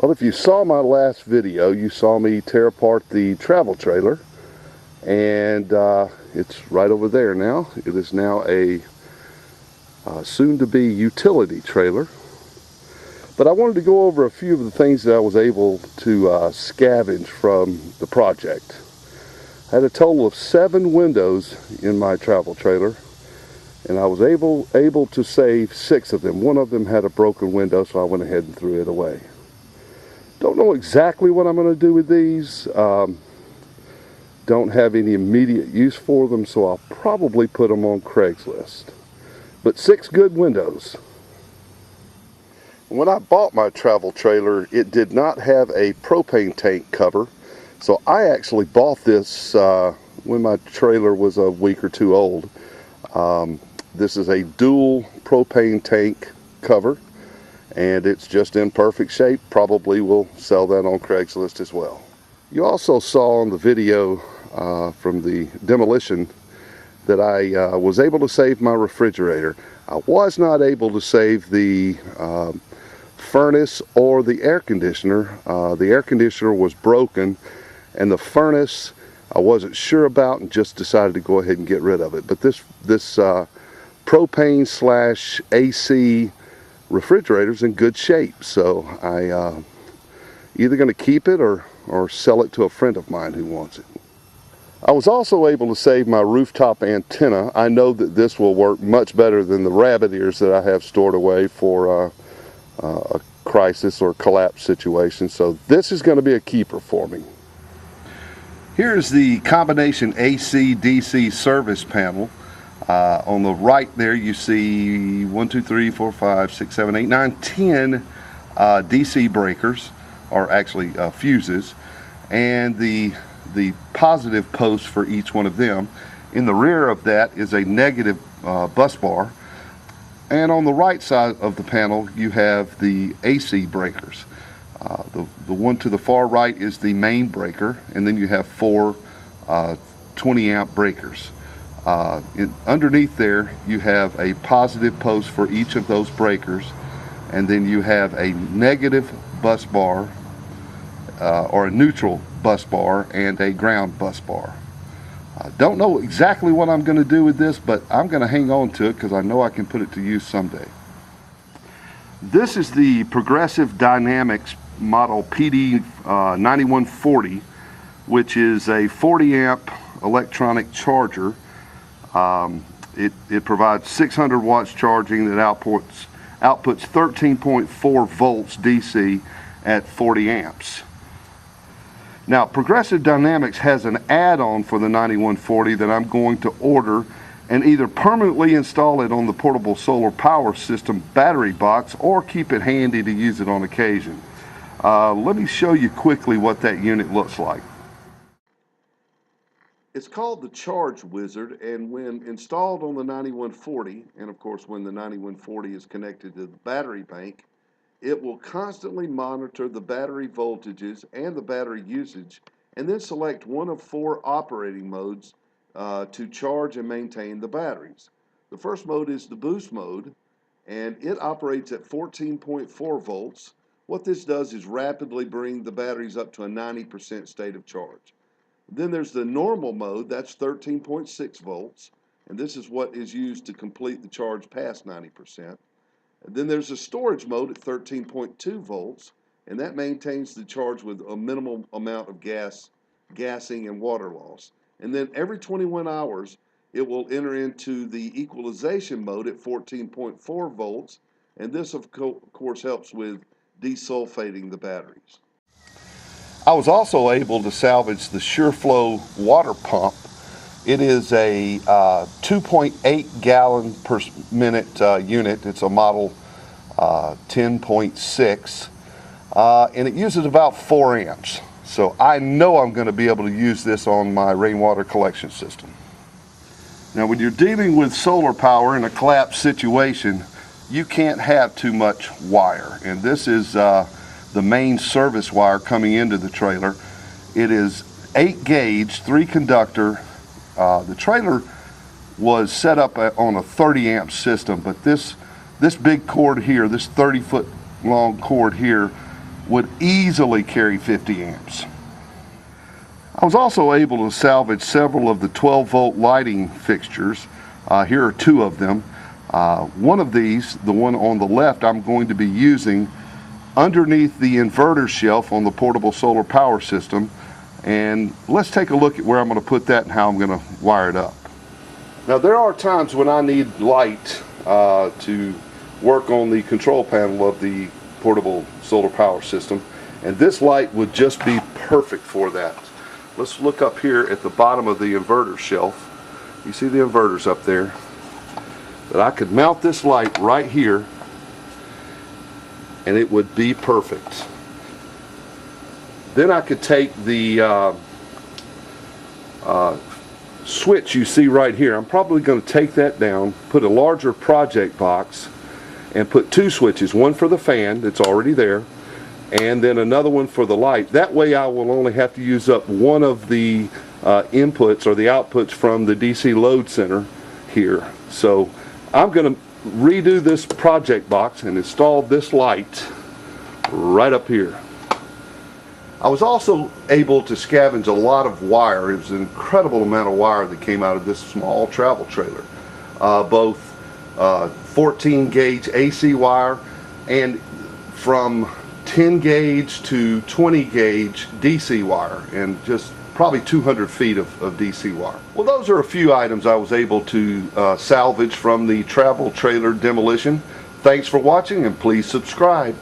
Well, if you saw my last video, you saw me tear apart the travel trailer, and it's right over there now. It is now a soon-to-be utility trailer. But I wanted to go over a few of the things that I was able to scavenge from the project. I had a total of 7 windows in my travel trailer, and I was able to save 6 of them. One of them had a broken window, so I went ahead and threw it away. Don't know exactly what I'm going to do with these. Don't have any immediate use for them, so I'll probably put them on Craigslist. But 6 good windows. When I bought my travel trailer, it did not have a propane tank cover, so I actually bought this when my trailer was a week or 2 old. This is a dual propane tank cover, and it's just in perfect shape. Probably will sell that on Craigslist as well. You also saw on the video from the demolition that I was able to save my refrigerator. I was not able to save the furnace or the air conditioner. The air conditioner was broken, and the furnace I wasn't sure about and just decided to go ahead and get rid of it. But this propane slash AC refrigerator's in good shape, so I either going to keep it or sell it to a friend of mine who wants it. I was also able to save my rooftop antenna. I know that this will work much better than the rabbit ears that I have stored away for a crisis or collapse situation, so this is going to be a keeper for me. Here's the combination AC-DC service panel. On the right there you see 1, 2, 3, 4, 5, 6, 7, 8, 9, 10 DC breakers, or actually fuses, and the positive post for each one of them. In the rear of that is a negative bus bar, and on the right side of the panel you have the AC breakers. The one to the far right is the main breaker, and then you have 4 20 amp breakers. Underneath there you have a positive post for each of those breakers, and then you have a negative bus bar or a neutral bus bar and a ground bus bar. Don't know exactly what I'm going to do with this, but I'm going to hang on to it because I know I can put it to use someday. This is the Progressive Dynamics model PD 9140, which is a 40 amp electronic charger. It provides 600 watts charging that outputs 13.4 volts DC at 40 amps. Now, Progressive Dynamics has an add-on for the 9140 that I'm going to order and either permanently install it on the portable solar power system battery box or keep it handy to use it on occasion. Let me show you quickly what that unit looks like. It's called the Charge Wizard, and when installed on the 9140, and of course when the 9140 is connected to the battery bank, it will constantly monitor the battery voltages and the battery usage, and then select one of 4 operating modes to charge and maintain the batteries. The first mode is the boost mode, and it operates at 14.4 volts. What this does is rapidly bring the batteries up to a 90% state of charge. Then there's the normal mode, that's 13.6 volts, and this is what is used to complete the charge past 90%. And then there's a storage mode at 13.2 volts, and that maintains the charge with a minimal amount of gassing and water loss. And then every 21 hours, it will enter into the equalization mode at 14.4 volts, and this of course helps with desulfating the batteries. I was also able to salvage the SureFlow water pump. It is a 2.8 gallon per minute unit. It's a model 10.6, and it uses about 4 amps. So I know I'm going to be able to use this on my rainwater collection system. Now, when you're dealing with solar power in a collapse situation, you can't have too much wire, and this is the main service wire coming into the trailer. It is 8 gauge, 3 conductor. The trailer was set up on a 30 amp system, but this big cord here, this 30-foot long cord here, would easily carry 50 amps. I was also able to salvage several of the 12-volt lighting fixtures. Here are two of them. One of these, the one on the left, I'm going to be using underneath the inverter shelf on the portable solar power system. And let's take a look at where I'm going to put that and how I'm going to wire it up. Now, there are times when I need light to work on the control panel of the portable solar power system, and this light would just be perfect for that. Let's look up here at the bottom of the inverter shelf. You see the inverters up there? That I could mount this light right here and it would be perfect. Then I could take the switch you see right here. I'm probably going to take that down, put a larger project box, and put two switches, one for the fan that's already there, and then another one for the light. That way I will only have to use up one of the inputs or the outputs from the DC load center here. So I'm going to redo this project box and install this light right up here. I was also able to scavenge a lot of wire. It was an incredible amount of wire that came out of this small travel trailer. Both 14 gauge AC wire and from 10 gauge to 20 gauge DC wire, and just probably 200 feet of DC wire. Well, those are a few items I was able to salvage from the travel trailer demolition. Thanks for watching, and please subscribe.